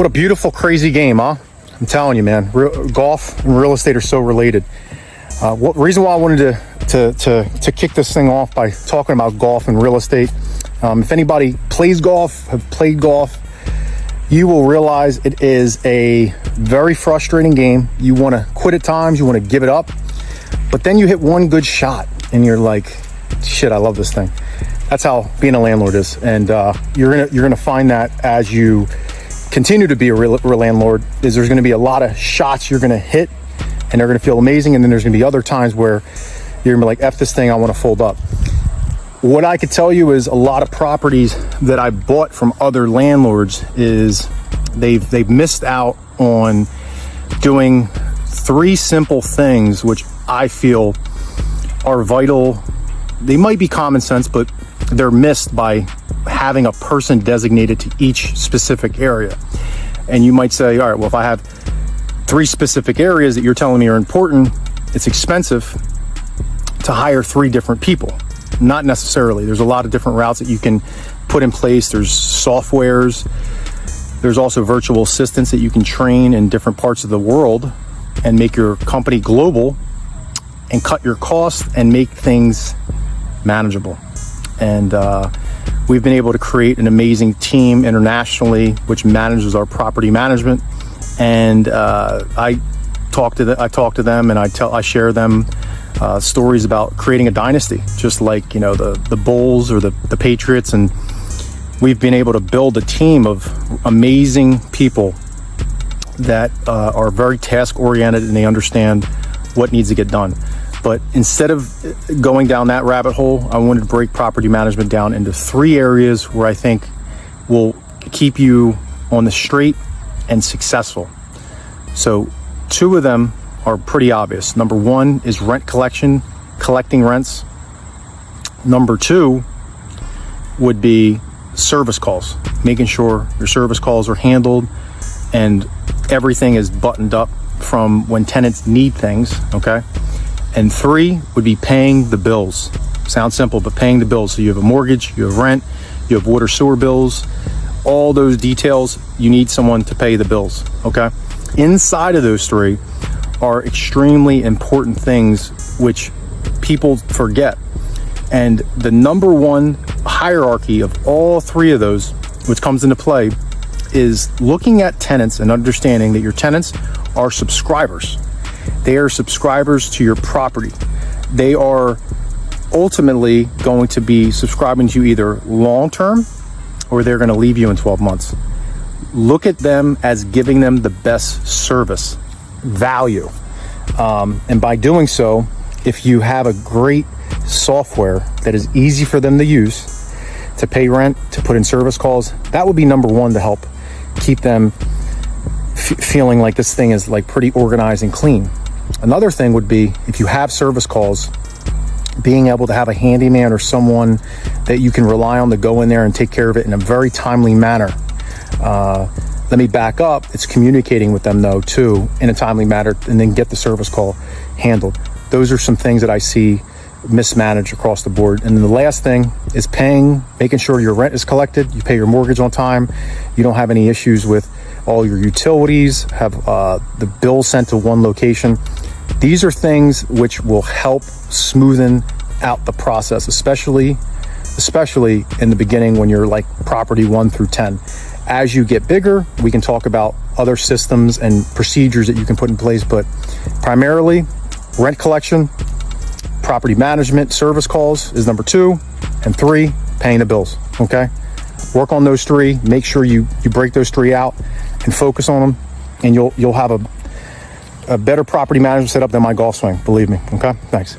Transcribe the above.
What a beautiful, crazy game, huh? I'm telling you, man. Golf and real estate are so related. Reason why I wanted to kick this thing off by talking about golf and real estate. If anybody plays golf, have played golf, you will realize it is a very frustrating game. You want to quit at times, you want to give it up, but then you hit one good shot and you're like, shit, I love this thing. That's how being a landlord is. And you're gonna find that as you continue to be a real landlord, is there's gonna be a lot of shots you're gonna hit and they're gonna feel amazing, and then there's gonna be other times where you're gonna be like, F this thing, I wanna fold up. What I could tell you is a lot of properties that I bought from other landlords is they've missed out on doing 3 simple things which I feel are vital. They might be common sense, but they're missed by having a person designated to each specific area. And you might say, all right, well, if I have 3 specific areas that you're telling me are important, it's expensive to hire 3 different people. Not necessarily. There's a lot of different routes that you can put in place. There's softwares. There's also virtual assistants that you can train in different parts of the world and make your company global and cut your costs and make things manageable. And we've been able to create an amazing team internationally, which manages our property management. And I talk to them and I share them stories about creating a dynasty, just like, you know, the Bulls or the Patriots. And we've been able to build a team of amazing people that are very task oriented and they understand what needs to get done. But instead of going down that rabbit hole, I wanted to break property management down into 3 areas where I think will keep you on the straight and successful. So 2 of them are pretty obvious. Number 1 is rent collection, collecting rents. Number 2 would be service calls, making sure your service calls are handled and everything is buttoned up from when tenants need things, okay? And 3 would be paying the bills. Sounds simple, but paying the bills. So you have a mortgage, you have rent, you have water, sewer bills, all those details, you need someone to pay the bills, okay? Inside of those 3 are extremely important things which people forget. And the number 1 hierarchy of all 3 of those, which comes into play, is looking at tenants and understanding that your tenants are subscribers. They are subscribers to your property. They are ultimately going to be subscribing to you either long-term or they're going to leave you in 12 months. Look at them as giving them the best service, value. And by doing so, if you have a great software that is easy for them to use, to pay rent, to put in service calls, that would be number 1 to help keep them feeling like this thing is like pretty organized and clean. Another thing would be, if you have service calls, being able to have a handyman or someone that you can rely on to go in there and take care of it in a very timely manner. Let me back up. It's communicating with them though too in a timely manner, and then get the service call handled. Those are some things that I see mismanaged across the board. And then the last thing is making sure your rent is collected, you pay your mortgage on time, you don't have any issues with all your utilities, have the bill sent to one location. These are things which will help smoothen out the process, especially in the beginning when you're like property 1 through 10. As you get bigger, we can talk about other systems and procedures that you can put in place, but primarily rent collection, property management, service calls is number 2, and 3, paying the bills, okay? Work on those 3, make sure you break those 3 out and focus on them, and you'll have a better property management setup than my golf swing, believe me, okay? Thanks.